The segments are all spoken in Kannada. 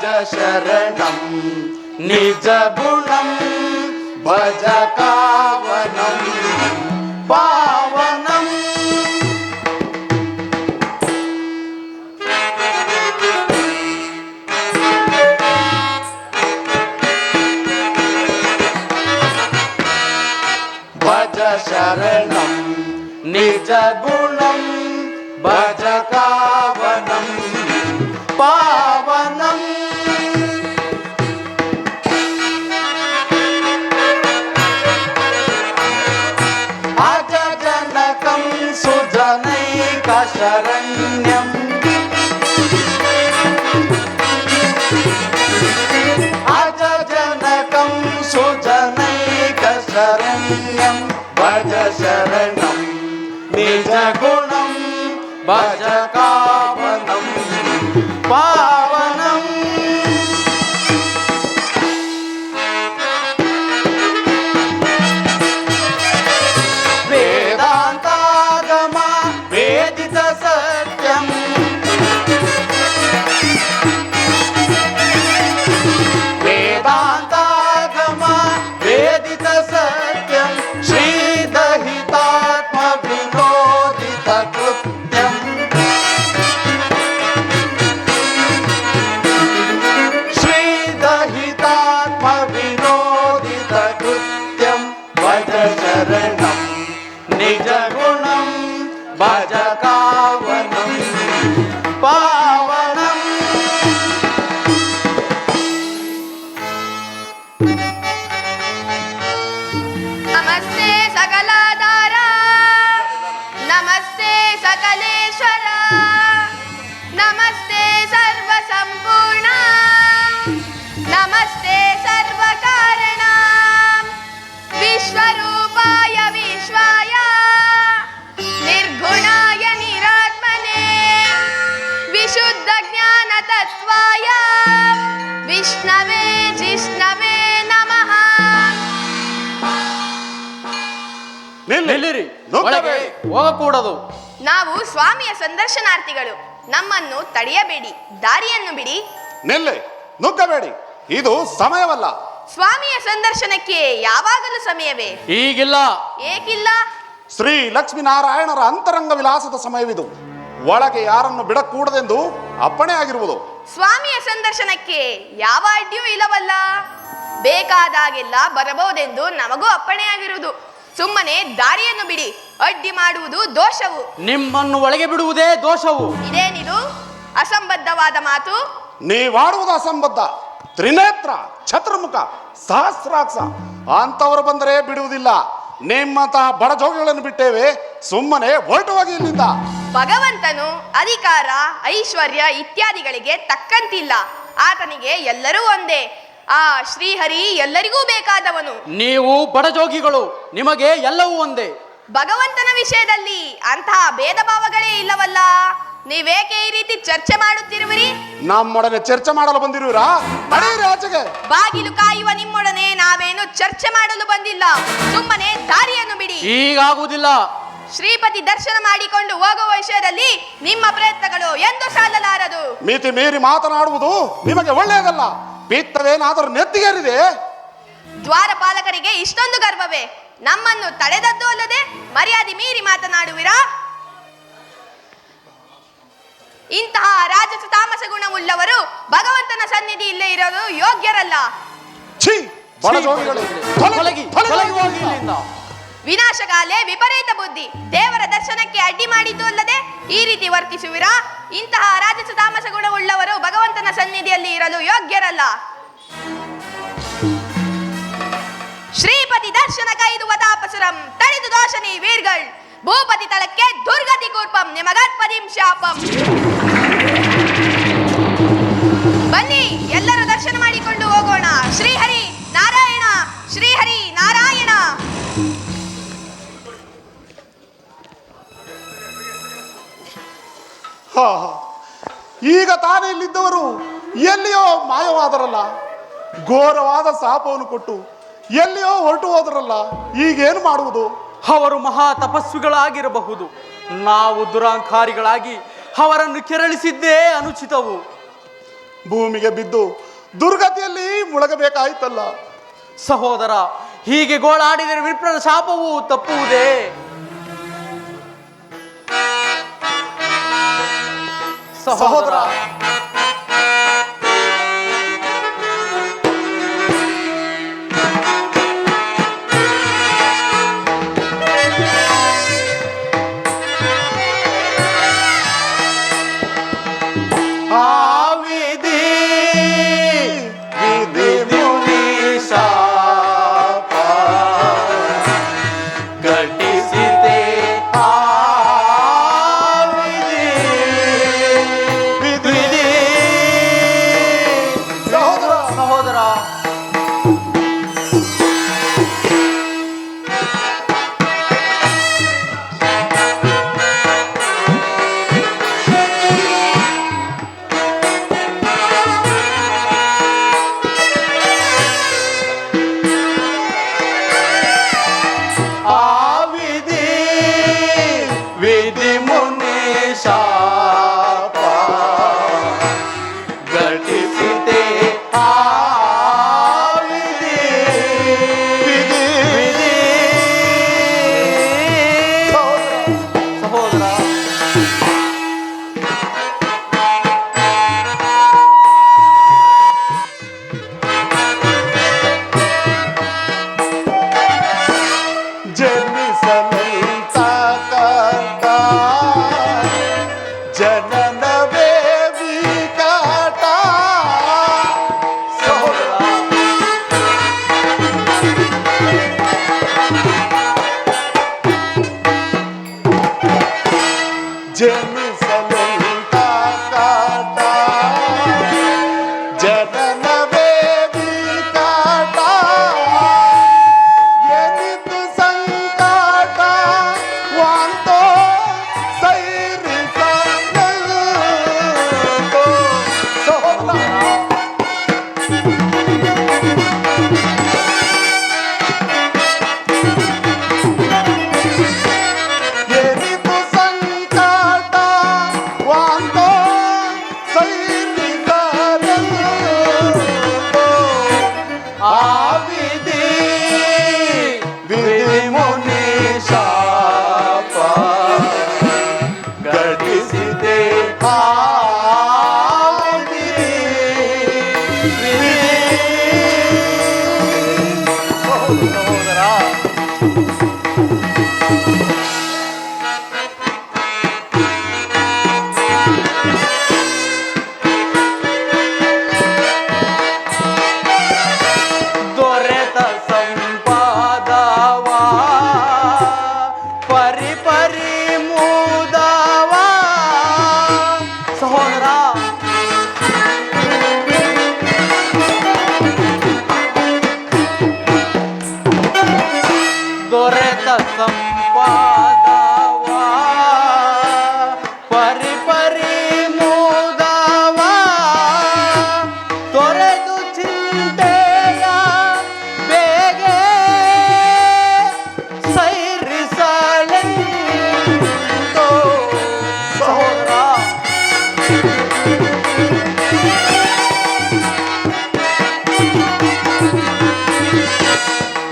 ಭಜ ಶರಣಂ ನಿಜ ಗುಣಂ ಭಜ ಕಾವನಂ ಪಾವನಂ. ಭಜ ಶರಣಂ ನಿಜ ಗುಣಂ ಭಜ ಕಾವನಂ ಪಾವನಂ. ಅಜ ಜನಕಂ ಸುಜನೈಕ ಶರಣ್ಯಂ ಅಜ ಜನಕಂ ಸುಜನೈಕ ಶರಣ್ಯಂ ಭಜ ಶರಣಂ ನಿಜ ಗುಣಂ ಭಜ ಕಾವನಂ ಪಾವನಂ. ವೇದಾಂತಾಗಮ ವೇದಿತ ಸತ್ಯಂ ವೇದಾಂತಾಗಮ ವೇದಿತ ಸತ್ಯಂ ಶ್ರೀದಹಿತಾತ್ಮ ವಿನೋದಿತ ಕೃತ್ಯಂ ಶ್ರೀದಹಿತಾತ್ಮ ವಿನೋದಿತ ಕೃತ್ಯಂ ಭಜ ಶರಣಂ ನಿಜ ಗುಣಂ ಭಜ ಕಾವನಂ ಪಾವನಂ. ನಮಸ್ತೆ ಸಕಲಾಧಾರ ನಮಸ್ತೆ ಸಕಲೇಶ್ವರ ನಮಸ್ತೆ ಸರ್ವ ಸಂಪೂರ್ಣ ನಮಸ್ತೆ ಸರ್ವ ಕಾರಣ ವಿಶ್ವರೂಪಾಯ ವಿಶ್ವಾಯ ನಿರ್ಗುಣಾಯ ನಿರಾತ್ಮನೆ ವಿಶುದ್ಧ ಜ್ಞಾನ ತತ್ವಾಯ ವಿಷ್ಣವೇ ಜಿಷ್ಣವೇ ನಮಃ. ನಿಲ್ಲಿರಿ, ಒಳಗೆ ಹೋಗಕೂಡದು. ನಾವು ಸ್ವಾಮಿಯ ಸಂದರ್ಶನಾರ್ಥಿಗಳು, ನಮ್ಮನ್ನು ತಡೆಯಬೇಡಿ, ದಾರಿಯನ್ನು ಬಿಡಿ. ನಿಲ್ಲಿ, ನುಗ್ಗಬೇಡಿ, ಇದು ಸಮಯವಲ್ಲ. ಸ್ವಾಮಿಯ ಸಂದರ್ಶನಕ್ಕೆ ಯಾವಾಗಲೂ ಸಮಯವೇ? ಈಗಿಲ್ಲ. ಏಕಿಲ್ಲ? ಶ್ರೀ ಲಕ್ಷ್ಮೀನಾರಾಯಣರ ಅಂತರಂಗ ವಿಲಾಸದ ಸಮಯವಿದು. ಒಳಗೆ ಯಾರನ್ನು ಬಿಡಕೂಡದೆಂದು ಅಪ್ಪಣೆ ಆಗಿರುವುದು. ಸ್ವಾಮಿಯ ಸಂದರ್ಶನಕ್ಕೆ ಯಾವ ಅಡ್ಡಿಯೂ ಇಲ್ಲವಲ್ಲ. ಬೇಕಾದಾಗೆಲ್ಲ ಬರಬಹುದೆಂದು ನಮಗೂ ಅಪ್ಪಣೆಯಾಗಿರುವುದು. ಸುಮ್ಮನೆ ದಾರಿಯನ್ನು ಬಿಡಿ, ಅಡ್ಡಿ ಮಾಡುವುದು ದೋಷವು. ನಿಮ್ಮನ್ನು ಒಳಗೆ ಬಿಡುವುದೇ ದೋಷವು. ಇದೇನಿದು ಅಸಂಬದ್ಧವಾದ ಮಾತು? ನೀವಾಡುವುದು ಅಸಂಬದ್ಧ. ತ್ರಿನೇತ್ರ, ಛತ್ರಮುಖ, ಸಹಸ್ರಾಕ್ಷ ಅಂತವರು ಬಂದರೆ ಬಿಡುವುದಿಲ್ಲ. ನಿಮ್ಮಂತಹ ಬಡಜೋಗಿಗಳನ್ನು ಬಿಟ್ಟೇವೆ, ಸುಮ್ಮನೆ ಹೊರಟು ಹೋಗಿ ಇಲ್ಲಿಂದ. ಭಗವಂತನು ಅಧಿಕಾರ ಐಶ್ವರ್ಯ ಇತ್ಯಾದಿಗಳಿಗೆ ತಕ್ಕಂತಿಲ್ಲ. ಆತನಿಗೆ ಎಲ್ಲರೂ ಒಂದೇ. ಆ ಶ್ರೀಹರಿ ಎಲ್ಲರಿಗೂ ಬೇಕಾದವನು. ನೀವು ಬಡಜೋಗಿಗಳು, ನಿಮಗೆ ಎಲ್ಲವೂ ಒಂದೇ. ಭಗವಂತನ ವಿಷಯದಲ್ಲಿ ಅಂತಹ ಭೇದ ಭಾವಗಳೇ ಇಲ್ಲವಲ್ಲ. ನೀವೇಕೆ ಈ ರೀತಿ ಚರ್ಚೆ ಮಾಡುತ್ತಿರುವಿರಿ? ನಮ್ಮೊಡನೆ ಚರ್ಚೆ ಮಾಡಲು ಬಂದಿರುವಿರಾ? ನಡೆಯಿರಿ ಆಚೆಗೆ. ಬಾಗಿಲು ಕಾಯುವ ನಿಮ್ಮೊಡನೆ ನಾವೇನು ಚರ್ಚೆ ಮಾಡಲು ಬಂದಿಲ್ಲ. ಸುಮ್ಮನೆ ದಾರಿಯನ್ನು ಬಿಡಿ. ಈಗಾಗುವುದಿಲ್ಲ. ಶ್ರೀಪತಿ ದರ್ಶನ ಮಾಡಿಕೊಂಡು ಹೋಗುವ ವಿಷಯದಲ್ಲಿ ನಿಮ್ಮ ಪ್ರಯತ್ನಗಳು ಎಂದು ಸಾಲಲಾರದು. ಮಿತಿ ಮೀರಿ ಮಾತನಾಡುವುದು ನಿಮಗೆ ಒಳ್ಳೆಯದಲ್ಲ. ಪಿತ್ತವೇನಾದರೂ ನೆತ್ತಿಗೇರಿದೆ? ದ್ವಾರಪಾಲಕರಿಗೆ ಇಷ್ಟೊಂದು ಗರ್ವವೇ? ನಮ್ಮನ್ನು ತಡೆದದ್ದು ಅಲ್ಲದೆ ಮರ್ಯಾದೆ ಮೀರಿ ಮಾತನಾಡುವಿರಾ? ಇಂತಹ ರಾಜಸ ತಾಮಸ ಗುಣವುಳ್ಳವರು ಭಗವಂತನ ಸನ್ನಿಧಿ ಇಲ್ಲೇ ಇರೋದು ಯೋಗ್ಯರಲ್ಲ. ಛೀ, ಬಡಜೋಗಿಗಳೇ, ತೊಲಗಿ, ತೊಲಗಿ ಹೋಗಿ ಇಲ್ಲಿಂದ. ವಿನಾಶಕಾಲೆ ವಿಪರೀತ ಬುದ್ಧಿ. ದೇವರ ದರ್ಶನಕ್ಕೆ ಅಡ್ಡಿ ಮಾಡಿದ್ದು ಅಲ್ಲದೆ ಈ ರೀತಿ ವರ್ತಿಸುವಿರಾ? ಇಂತಹ ರಾಜಸ ತಾಮಸ ಗುಣವುಳ್ಳವರು ಭಗವಂತನ ಸನ್ನಿಧಿಯಲ್ಲಿ ಇರಲು ಯೋಗ್ಯರಲ್ಲ. ಶ್ರೀಪತಿ ದರ್ಶನ ಕೈದುವ ತಾಪಸರಂ ತಡೆದು ದೋಷನಿ ವೀರ್ಗಳ್ ಭೂಪತಿ ತಳಕ್ಕೆ ದುರ್ಗತಿ ಕೂರ್ಪಂ ನಿಮಗತ್ಪದಿಂ ಶಾಪಂ. ಬನ್ನಿ, ಎಲ್ಲರೂ ದರ್ಶನ ಮಾಡಿಕೊಂಡು ಹೋಗೋಣ. ಶ್ರೀಹರಿ ನಾರಾಯಣ, ಶ್ರೀಹರಿ ನಾರಾಯಣ. ಈಗ ತಾನೇ ಇಲ್ಲಿದ್ದವರು ಎಲ್ಲಿಯೋ ಮಾಯವಾದರಲ್ಲ. ಘೋರವಾದ ಶಾಪವನ್ನು ಕೊಟ್ಟು ಎಲ್ಲಿಯೋ ಹೊರಟು ಹೋದರಲ್ಲ. ಈಗೇನು ಮಾಡುವುದು? ಅವರು ಮಹಾ ತಪಸ್ವಿಗಳಾಗಿರಬಹುದು. ನಾವು ದುರಾಂಕಾರಿಗಳಾಗಿ ಅವರನ್ನು ಕೆರಳಿಸಿದ್ದೇ ಅನುಚಿತವು. ಭೂಮಿಗೆ ಬಿದ್ದು ದುರ್ಗತಿಯಲ್ಲಿ ಮುಳುಗಬೇಕಾಯ್ತಲ್ಲ. ಸಹೋದರ, ಹೀಗೆ ಗೋಳಾಡಿದರೆ ವಿಪ್ರರ ಶಾಪವು ತಪ್ಪುವುದೇ? ಸಹೋದರ,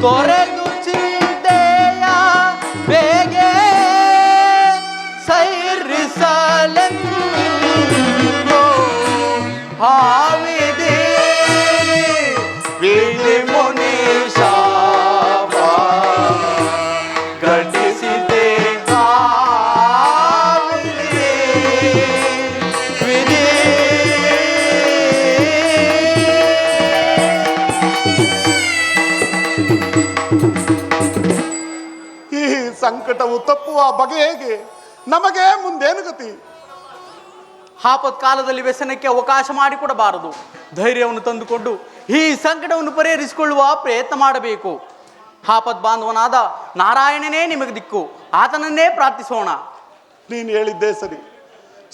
ತೊರೆದು ಚಿಂತೆಯ ಬೇಗೆ ಸೈರಿಸಲೆಂದು ಹಾವಿದೆ ವಿಧಿ ಮುನಿ ಶಾಪ ಘಟಿಸಿದೆ ಹಾವಿದೆ ವಿಧಿ. ಈ ಸಂಕಟವು ತಪ್ಪುವ ಬಗೆ ಹೇಗೆ? ನಮಗೆ ಮುಂದೇನು ಗತಿ? ಆಪತ್ಕಾಲದಲ್ಲಿ ವ್ಯಸನಕ್ಕೆ ಅವಕಾಶ ಮಾಡಿಕೊಡಬಾರದು. ಧೈರ್ಯವನ್ನು ತಂದುಕೊಂಡು ಈ ಸಂಕಟವನ್ನು ಪರಿಹರಿಸಿಕೊಳ್ಳುವ ಪ್ರಯತ್ನ ಮಾಡಬೇಕು. ಆಪತ್ ಬಾಂಧವನಾದ ನಾರಾಯಣನೇ ನಿಮಗೆ ದಿಕ್ಕು, ಆತನನ್ನೇ ಪ್ರಾರ್ಥಿಸೋಣ. ನೀನು ಹೇಳಿದ್ದೇ ಸರಿ.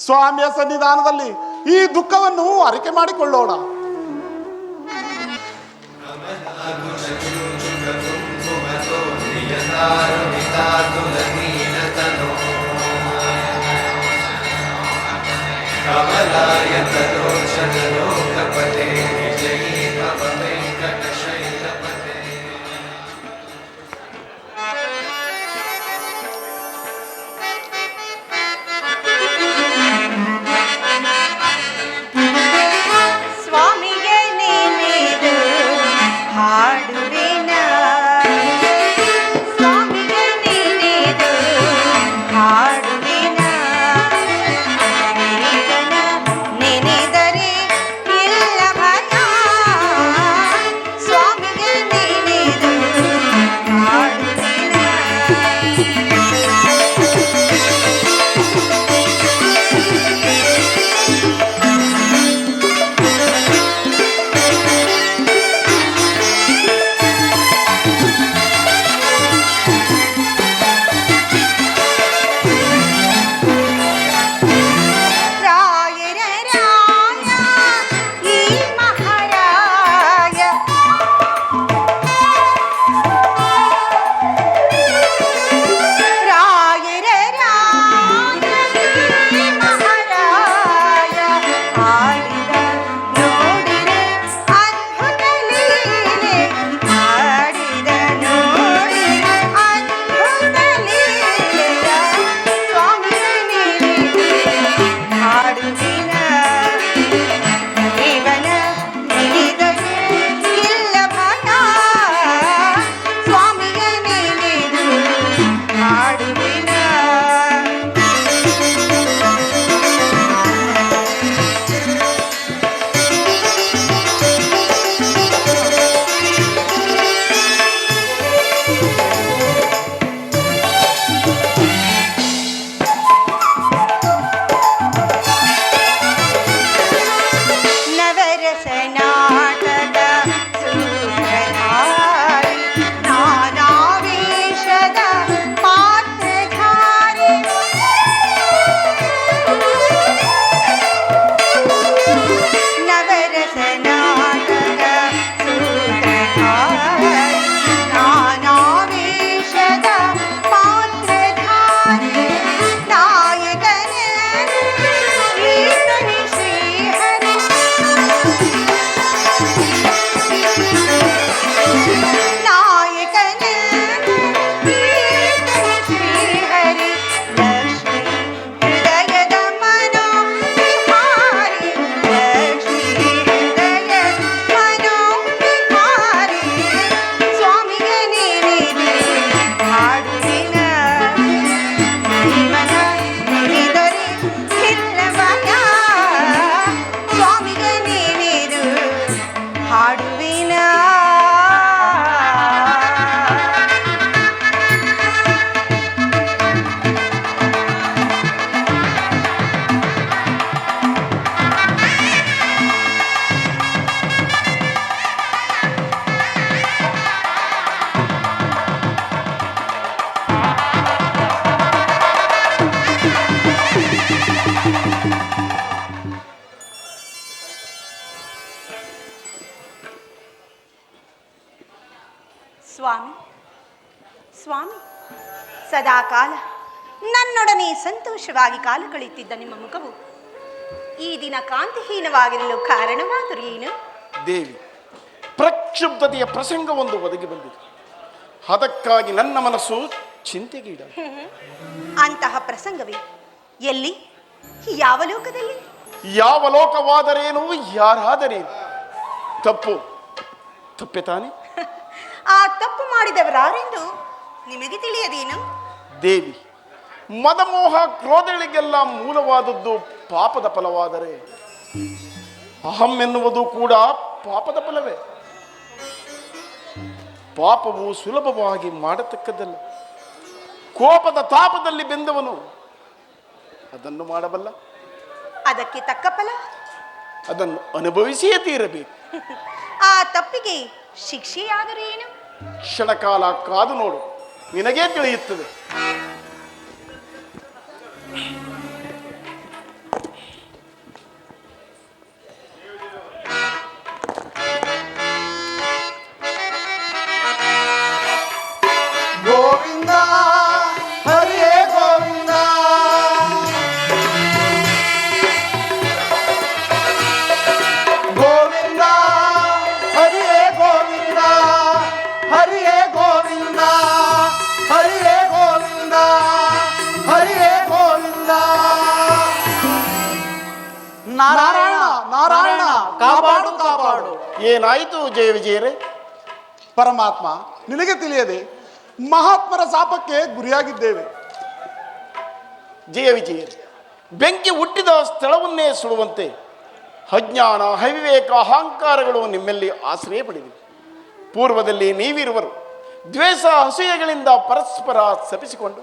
ಸ್ವಾಮಿಯ ಸನ್ನಿಧಾನದಲ್ಲಿ ಈ ದುಃಖವನ್ನು ಅರಿಕೆ ಮಾಡಿಕೊಳ್ಳೋಣ. ಕಮಲಾಯತಲೋಚನೋ ಸ್ವಾಮಿ ಸ್ವಾಮಿ, ಸದಾಕಾಲ ನನ್ನೊಡನೆ ಸಂತೋಷವಾಗಿ ಕಾಲ ಕಳೆಯುತ್ತಿದ್ದ ನಿಮ್ಮ ಮುಖವು ಈ ದಿನ ಕಾಂತಿಹೀನವಾಗಿರಲು ಕಾರಣವಾದರೂ ಏನು? ದೇವಿ, ಪ್ರಕ್ಷುಬ್ಧತೆಯ ಪ್ರಸಂಗವೊಂದು ಒದಗಿ ಬಂದಿದೆ. ಅದಕ್ಕಾಗಿ ನನ್ನ ಮನಸ್ಸು ಚಿಂತೆಗೀಡ. ಅಂತಹ ಪ್ರಸಂಗವೇ? ಎಲ್ಲಿ? ಯಾವ ಲೋಕದಲ್ಲಿ? ಯಾವ ಲೋಕವಾದರೇನು, ಯಾರಾದರೇನು, ತಪ್ಪೆ ತಾನೆ? ಆ ತಪ್ಪು ಮಾಡಿದವರಾರೆಂದು ನಿಮಗೆ ತಿಳಿಯದೇನು? ದೇವಿ, ಮದಮೋಹ ಕ್ರೋಧಗಳಿಗೆಲ್ಲ ಮೂಲವಾದದ್ದು ಪಾಪದ ಫಲವಾದರೆ ಅಹಂ ಎನ್ನುವುದು ಕೂಡ ಪಾಪದ ಫಲವೇ. ಪಾಪವು ಸುಲಭವಾಗಿ ಮಾಡತಕ್ಕದ್ದಲ್ಲ. ಕೋಪದ ತಾಪದಲ್ಲಿ ಬೆಂದವನು ಅದನ್ನು ಮಾಡಬಲ್ಲ. ಅದಕ್ಕೆ ತಕ್ಕ ಫಲ ಅದನ್ನು ಅನುಭವಿಸಿಯೇ ತೀರಬೇಕು. ಆ ತಪ್ಪಿಗೆ ಶಿಕ್ಷೆಯಾದರೂ ಏನು? ಕ್ಷಣಕಾಲ ಕಾದು ನೋಡು, ನಿನಗೇ ತಿಳಿಯುತ್ತದೆ. ಗೋವಿಂದ ಹರೇ ಗೋವಿಂದ, ಗೋವಿಂದ ಹರೇ ಗೋವಿಂದ, ಹರೇ ಗೋವಿಂದ, ಹರೇ ಗೋವಿಂದ, ಹರೇ ಗೋವಿಂದ. ನಾರಾಯಣ ನಾರಾಯಣ, ಕಾಪಾಡು ಕಾಪಾಡು. ಏನಾಯಿತು ಜಯ ವಿಜಯರೇ? ಪರಮಾತ್ಮ, ನಿನಗೆ ತಿಳಿಯದೆ ಮಹಾತ್ಮರ ಶಾಪಕ್ಕೆ ಗುರಿಯಾಗಿದ್ದೇವೆ. ಜಯ ವಿಜಯರೇ, ಬೆಂಕಿ ಹುಟ್ಟಿದ ಸ್ಥಳವನ್ನೇ ಸುಡುವಂತೆ ಅಜ್ಞಾನ, ಅವಿವೇಕ, ಅಹಂಕಾರಗಳು ನಿಮ್ಮಲ್ಲಿ ಆಶ್ರಯ ಪಡೆದಿವೆ. ಪೂರ್ವದಲ್ಲಿ ನೀವಿರುವರು ದ್ವೇಷ, ಅಸೂಯೆಗಳಿಂದ ಪರಸ್ಪರ ಸಪಿಸಿಕೊಂಡು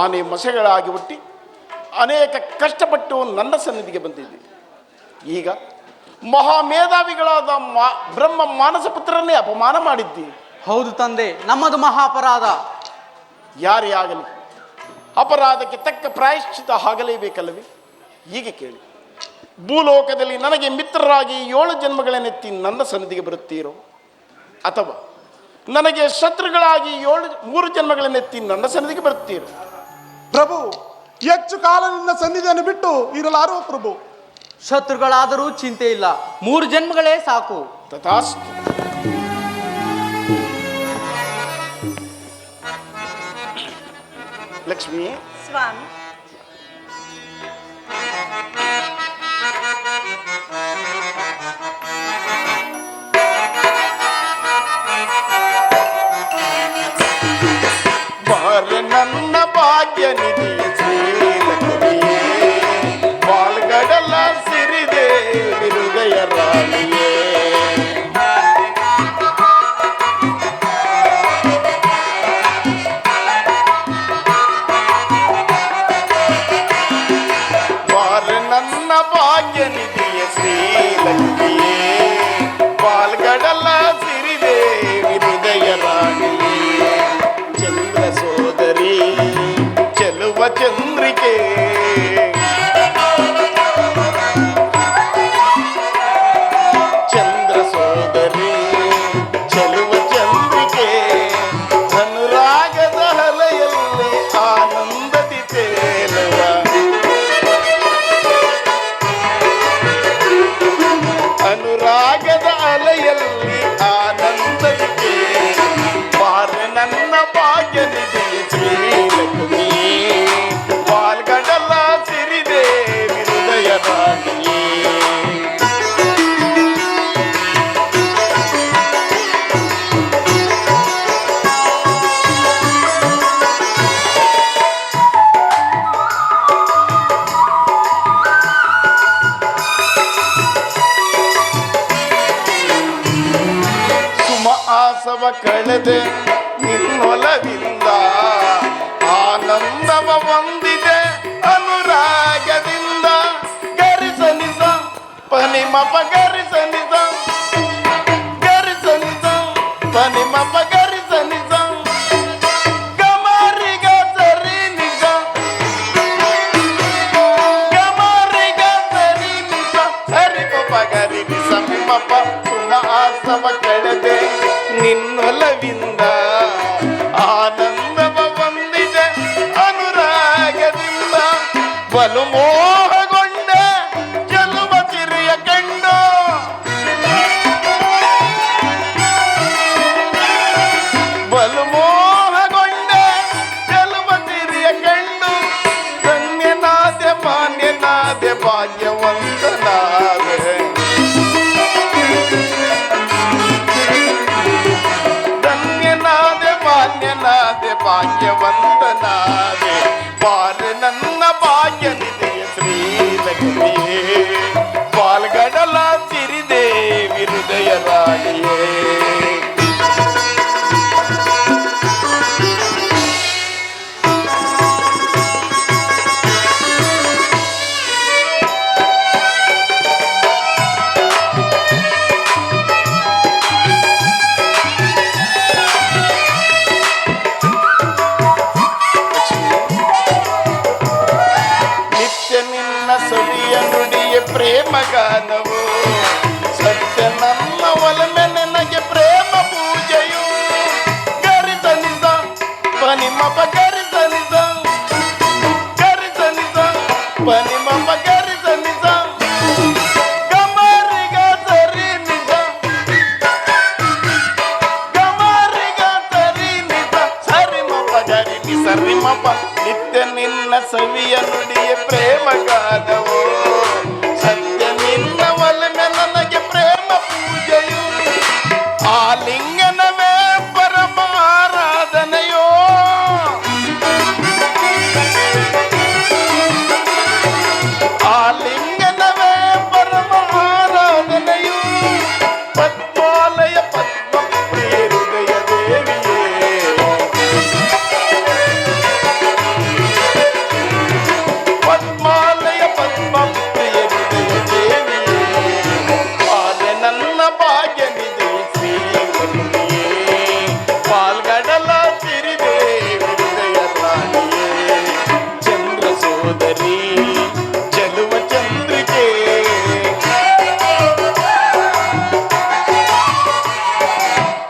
ಆನೆ ಮಸೆಗಳಾಗಿ ಹುಟ್ಟಿ ಅನೇಕ ಕಷ್ಟಪಟ್ಟು ನನ್ನ ಸನ್ನಿಧಿಗೆ ಬಂದಿದ್ದೀವಿ. ಈಗ ಮಹಾಮೇಧಾವಿಗಳಾದ ಬ್ರಹ್ಮ ಮಾನಸ ಪುತ್ರರನ್ನೇ ಅಪಮಾನ ಮಾಡಿದ್ದೀವಿ. ಹೌದು ತಂದೆ, ನಮ್ಮದು ಮಹಾಪರಾಧ. ಯಾರೇ ಆಗಲಿ ಅಪರಾಧಕ್ಕೆ ತಕ್ಕ ಪ್ರಾಯಶ್ಚಿತ ಆಗಲೇಬೇಕಲ್ಲವೇ? ಹೀಗೆ ಕೇಳಿ, ಭೂಲೋಕದಲ್ಲಿ ನನಗೆ ಮಿತ್ರರಾಗಿ 7 ಜನ್ಮಗಳನ್ನೆತ್ತಿ ನನ್ನ ಸನ್ನಿಧಿಗೆ ಬರುತ್ತೀರೋ, ಅಥವಾ ನನಗೆ ಶತ್ರುಗಳಾಗಿ 3 ಜನ್ಮಗಳನ್ನೆತ್ತಿ ನನ್ನ ಸನ್ನಿಧಿಗೆ ಬರುತ್ತೀರೋ? ಪ್ರಭು, ಹೆಚ್ಚು ಕಾಲ ನಿನ್ನ ಸನ್ನಿಧಿಯನ್ನು ಬಿಟ್ಟು ಇರಲಾರುವ ಪ್ರಭು. ಶತ್ರುಗಳಾದರೂ ಚಿಂತೆ ಇಲ್ಲ, 3 ಜನ್ಮಗಳೇ ಸಾಕು. ತಥಾಸ್ತು. ಲಕ್ಷ್ಮಿ, ಸ್ವಾಮಿ, ಬಾರ ನನ್ನ ಭಾಗ್ಯ ನಿಧಿ ಶ್ರೀಲಕ್ಷ್ಮಿಯೇ, ಬಾಲ್ಗಡಲ ಸಿರಿದೆ ಹೃದಯ ರಾಣಿಯೇ. ಬಾರ ನನ್ನ ಭಾಗ್ಯ ನಿಧಿಯ ಶ್ರೀಲಕ್ಷ್ಮಿಯೇ, ಬಾಲ್ಗಡಲ ಸಿರಿದೆ ಹೃದಯ ರಾಣಿಯೇ. ಚಂದ್ರ ಸೋದರಿ ಚೆಲುವ ಚಂದ್ರಿಕೆ, ಚಂದ್ರ ಸೋದರಿ ಚೆಲುವ ಚಂದ್ರಿಕೆ, ಅನುರಾಗದ ಹಲೆಯಲ್ಲಿ ಆನಂದದಿ ತೇಲುವ, ಅನುರಾಗದ ಅಲೆಯಲ್ಲಿ ಆನಂದದಿ ಬಾರ ನನ್ನ ಭಾಗ್ಯ ನಿಧಿ ಶ್ರೀಲಕ್ಷ್ಮಿ, ಪಾಲ್ಗಡಲ ಸಿರಿದೆ ಹೃದಯ ರಾಣಿಯೇ. ಸುಮ ಆಸವ ಕಳೆದೆ ನಿನ್ನೊಲವಿಂದ, ಆನಂದವ ಹೊಂದಿದೆ ಅನುರಾಗದಿಂದ. ಗರಿಸನಿಸ ಪನಿಮಪ ಗರಿಸನಿಸ, ಗರಿಸನಿಸ ಪನಿಮಪ ಗರಿಸನಿಸ, ಗಮರಿಗ ಸರಿ ನಿಜ, ಗಮರಿಗ ಸರಿ ನಿಜ, ಸರಿ ಪಪ ಗರಿ ನಿಸ ಮಿಮಪ. ಸುಮ ಆಸವ ಕಳೆದೆ ನಿನ್ನೊಲವಿಂದ, ಧನ್ಯನಾದೆ ಭಾಗ್ಯವಂತನಾದೆ ಧನ್ಯನಾದೆ ಮಾನ್ಯನಾದೆ ಭಾಗ್ಯವಂತನಾದೆ ಬಾರೆ ನನ್ನ ಭಾಗ್ಯ ನಿಧಿಯ ಶ್ರೀಲಕ್ಷ್ಮಿಯೇ ಪಾಲ್ಗಡಲ ಸಿರಿದೇವಿ ಹೃದಯ ರಾಣಿಯೇ ಸವಿಯ ನುಡಿಯ ಪ್ರೇಮ ಗಾನವು ಸತ್ಯ ನನ್ನ ಒಲಮೆ ನನಗೆ ಪ್ರೇಮ ಪೂಜೆಯು ಗರಿಸನಿಸ ಪನಿಮಪ ಗರಿಸನಿಸ ಗರಿಸನಿಸ ಪನಿಮಪ ಗರಿಸನಿಸ ಗಮರಿಗ ಸರಿ ನಿಜ ಗಮರಿಗ ಸರಿ ನಿಜ ಸರಿಮಪ ಗರಿ ನಿ ಸರಿಮಪ ನಿತ್ಯ ನಿನ್ನ ಸವಿಯ ನುಡಿಯ ಪ್ರೇಮ ಗಾನವು ಸತ್ಯ ನಿನ್ನ ಒಲಮೆ ನನಗೆ ಪ್ರೇಮ ಪೂಜೆಯು ಆಲಿಂಗನವೇ ಪರಮಾರಾಧನೆಯೋ ಆಲಿಂಗನವೇ ಪರಮಾರಾಧನೆಯು ಪದ್ಮಾಲಯ ಪದ್ಮ ಪ್ರಿಯ ಹೃದಯ ದೇವಿಯೇ ಪದ್ಮಾಲಯ ಪದ್ಮ ಪ್ರಿಯ ಹೃದಯ ದೇವಿಯೇ ಪಾಲೆ ನನ್ನ ಭಾಗ್ಯ ನಿಧಿ ಶ್ರೀಲಕ್ಷ್ಮಿಯೇ ಪಾಲ್ಗಡಲ ಸಿರಿದೇವಿ ಹೃದಯ ರಾಣಿಯೇ ಚಂದ್ರ ಸೋದರಿ ಚೆಲುವ ಚಂದ್ರಿಕೆ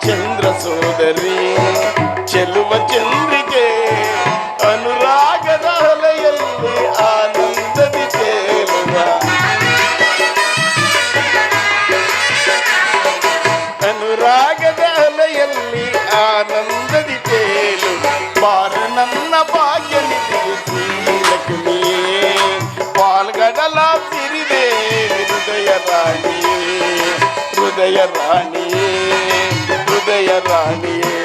ಚಂದ್ರ ಸೋದರಿ ಚೆಲುವ ಚಂದ್ರಿಕೆ ಅನುರಾಗದ ಅಲೆಯಲ್ಲಿ ಆನಂದದಿ ತೇಲುವ ಅನುರಾಗದ ಅಲೆಯಲ್ಲಿ ಆನಂದದಿ ತೇಲು ಬಾರ ನನ್ನ ಭಾಗ್ಯ ನಿಧಿಯ ಶ್ರೀಲಕ್ಷ್ಮಿಯೇ ಪಾಲ್ಗಡಲ ಸಿರಿದೇವಿ ಹೃದಯ ರಾಣಿಯೇ ಹೃದಯ ರಾಣಿಯೇ ಹೃದಯ ರಾಣಿಯೇ